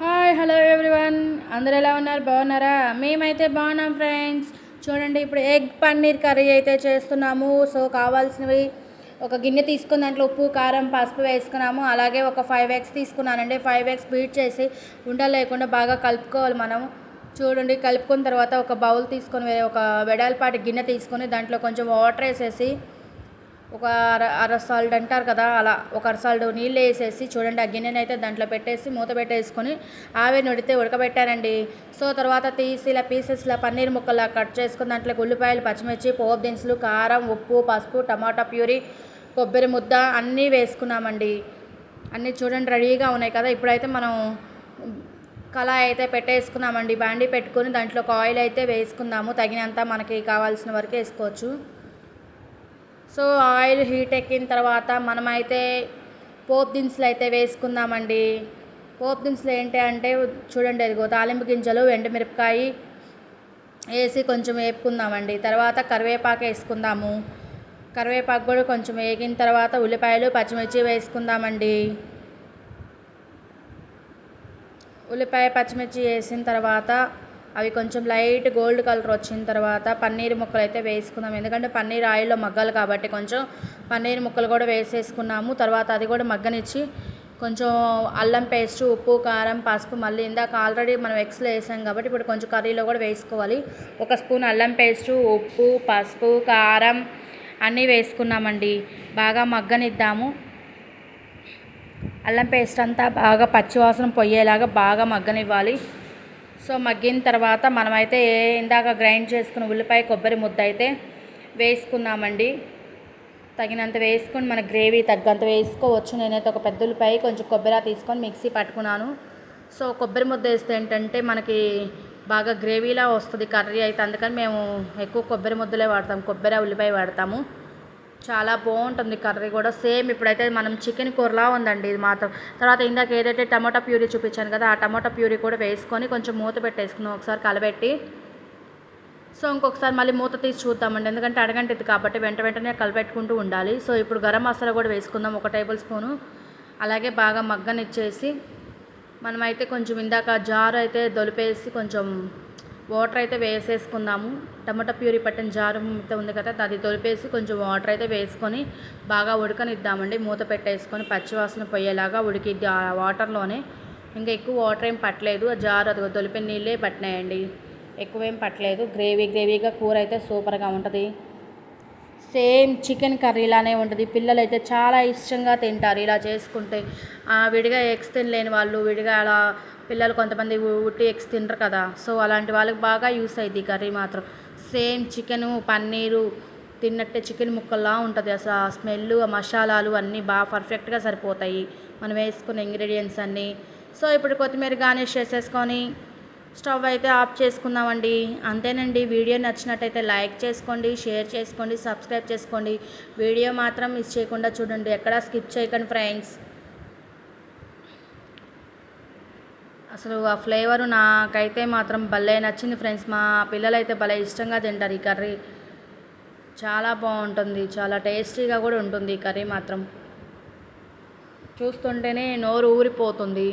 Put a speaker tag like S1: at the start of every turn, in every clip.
S1: Hi hello everyone, అందరు ఎలా ఉన్నారు? బాగున్నారా? మేమైతే బాగున్నాం ఫ్రెండ్స్. చూడండి, ఇప్పుడు ఎగ్ పన్నీర్ కర్రీ అయితే చేస్తున్నాము. సో కావాల్సినవి ఒక గిన్నె తీసుకుని దాంట్లో ఉప్పు కారం పసుపు వేసుకున్నాము. అలాగే ఒక 5 ఎగ్స్ తీసుకున్నానండి. 5 ఎగ్స్ బీట్ చేసి ఉండలు లేకుండా బాగా కలుపుకోవాలి మనం. చూడండి, కలుపుకున్న తర్వాత ఒక బౌల్ తీసుకొని ఒక వెడల్పాటి గిన్నె తీసుకొని దాంట్లో కొంచెం వాటర్ వేసేసి ఒక అర సాల్ట్ అంటారు కదా, అలా ఒక అర సాల్ట్ నీళ్ళు వేసేసి చూడండి, ఆ గిన్నెని అయితే దాంట్లో పెట్టేసి మూత పెట్టేసుకొని ఆవిరి నుడితే ఉడకబెట్టారండి. సో తర్వాత తీసి ఇలా పీసెస్లా పన్నీర్ ముక్కలా కట్ చేసుకుని దాంట్లో ఉల్లిపాయలు పచ్చిమిర్చి పోపు దినుసులు కారం ఉప్పు పసుపు టమాటా ప్యూరీ కొబ్బరి ముద్ద అన్నీ వేసుకున్నామండి. అన్నీ చూడండి రెడీగా ఉన్నాయి కదా. ఇప్పుడైతే మనం కళాయి అయితే పెట్టేసుకున్నామండి. బాండీ పెట్టుకొని దాంట్లో ఒక ఆయిల్ అయితే వేసుకుందాము. తగినంత మనకి కావాల్సిన వరకు వేసుకోవచ్చు. సో ఆయిల్ హీట్ ఎక్కిన తర్వాత మనమైతే పోపు దినుసులు అయితే వేసుకుందామండి. పోపు దినుసులు ఏంటి అంటే చూడండి, అదిగో తాలింపు గింజలు ఎండుమిరపకాయ వేసి కొంచెం వేపుకుందామండి. తర్వాత కరివేపాకు వేసుకుందాము. కరివేపాకు కూడా కొంచెం వేగిన తర్వాత ఉల్లిపాయలు పచ్చిమిర్చి వేసుకుందామండి. ఉల్లిపాయ పచ్చిమిర్చి వేసిన తర్వాత అవి కొంచెం లైట్ గోల్డ్ కలర్ వచ్చిన తర్వాత పన్నీర్ ముక్కలు అయితే వేసుకుందాం. ఎందుకంటే పన్నీర్ ఆయిల్లో మగ్గాలి కాబట్టి కొంచెం పన్నీర్ ముక్కలు కూడా వేసేసుకున్నాము. తర్వాత అది కూడా మగ్గనిచ్చి కొంచెం అల్లం పేస్ట్ ఉప్పు కారం పసుపు మళ్ళీ ఇందాక ఆల్రెడీ మనం ఎగ్స్లో వేసాం కాబట్టి ఇప్పుడు కొంచెం కర్రీలో కూడా వేసుకోవాలి. ఒక స్పూన్ అల్లం పేస్టు ఉప్పు పసుపు కారం అన్నీ వేసుకున్నామండి. బాగా మగ్గనిద్దాము. అల్లం పేస్ట్ అంతా బాగా పచ్చివాసన పోయేలాగా బాగా మగ్గనివ్వాలి. సో మగ్గిన తర్వాత మనమైతే ఇందాక గ్రైండ్ చేసుకున్న ఉల్లిపాయ కొబ్బరి ముద్ద అయితే వేసుకున్నామండి. తగినంత వేసుకొని మన గ్రేవీ తగ్గంత వేసుకోవచ్చు. నేనైతే ఒక పెద్ద ఉల్లిపాయ కొంచెం కొబ్బరి తీసుకొని మిక్సీ పట్టుకున్నాను. సో కొబ్బరి ముద్ద వేస్తే ఏంటంటే మనకి బాగా గ్రేవీలా వస్తుంది కర్రీ అయితే. అందుకని మేము ఎక్కువ కొబ్బరి ముద్దలే వాడతాం, కొబ్బరి ఉల్లిపాయ వాడతాము. చాలా బాగుంటుంది కర్రీ కూడా. సేమ్ ఇప్పుడైతే మనం చికెన్ కూరలా ఉందండి ఇది మాత్రం. తర్వాత ఇందాక ఏదైతే టమాటా ప్యూరీ చూపించాను కదా, ఆ టమాటా ప్యూరీ కూడా వేసుకొని కొంచెం మూత పెట్టేసుకున్నాం ఒకసారి కలబెట్టి. సో ఇంకొకసారి మళ్ళీ మూత తీసి చూద్దామండి, ఎందుకంటే అడగంటిది కాబట్టి వెంటనే కలిపెట్టుకుంటూ ఉండాలి. సో ఇప్పుడు గరం మసాలా కూడా వేసుకుందాం 1 టేబుల్ స్పూను. అలాగే బాగా మగ్గనిచ్చేసి మనమైతే కొంచెం ఇందాక జారు అయితే దొలిపేసి కొంచెం వాటర్ అయితే వేసేసుకుందాము. టమాటా ప్యూరీ పట్టిన జారు ఉంది కదా, అది తొలిపేసి కొంచెం వాటర్ అయితే వేసుకొని బాగా ఉడకనిద్దామండి. మూత పెట్టేసుకొని పచ్చివాసన పోయేలాగా ఉడికిద్ది ఆ వాటర్లోనే. ఇంకా ఎక్కువ వాటర్ ఏం పట్టలేదు, ఆ జారు అది తొలిపిన నీళ్ళే పట్టినాయండి, ఎక్కువేం పట్టలేదు. గ్రేవీగా కూర అయితే సూపర్గా ఉంటుంది. సేమ్ చికెన్ కర్రీలానే ఉంటుంది. పిల్లలు అయితే చాలా ఇష్టంగా తింటారు ఇలా చేసుకుంటే. విడిగా ఎగ్స్ తినలేని వాళ్ళు విడిగా అలా పిల్లలు కొంతమంది ఉట్టి ఎగ్స్ తినరు కదా, సో అలాంటి వాళ్ళకి బాగా యూస్ అయ్యింది కర్రీ మాత్రం. సేమ్ చికెను పన్నీరు తిన్నట్టే చికెన్ ముక్కల్లా ఉంటుంది. అసలు ఆ స్మెల్ ఆ మసాలాలు అన్నీ బాగా పర్ఫెక్ట్గా సరిపోతాయి మనం వేసుకున్న ఇంగ్రీడియంట్స్ అన్నీ. సో ఇప్పుడు కొత్తిమీర గార్నిష్ చేసేసుకొని స్టవ్ అయితే ఆఫ్ చేసుకుందామండి. అంతేనండి. వీడియో నచ్చినట్టయితే లైక్ చేసుకోండి, షేర్ చేసుకోండి, సబ్స్క్రైబ్ చేసుకోండి. వీడియో మాత్రం మిస్ చేయకుండా చూడండి, ఎక్కడా స్కిప్ చేయకండి ఫ్రెండ్స్. అసలు ఆ ఫ్లేవరు నాకైతే మాత్రం భలే నచ్చింది ఫ్రెండ్స్. మా పిల్లలైతే భలే ఇష్టంగా తింటారు ఈ కర్రీ. చాలా బాగుంటుంది, చాలా టేస్టీగా కూడా ఉంటుంది ఈ కర్రీ మాత్రం. చూస్తుంటేనే నోరు ఊరిపోతుంది.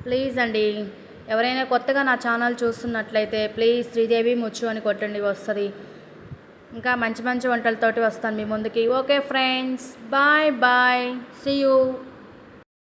S1: ప్లీజ్ అండి, ఎవరైనా కొత్తగా నా ఛానల్ చూస్తున్నట్లయితే ప్లీజ్ శ్రీదేవి ముచ్చు అని కొట్టండి, వస్తుంది. ఇంకా మంచి మంచి వంటలతోటి వస్తాను మీ ముందుకి. Okay friends, bye bye, see you.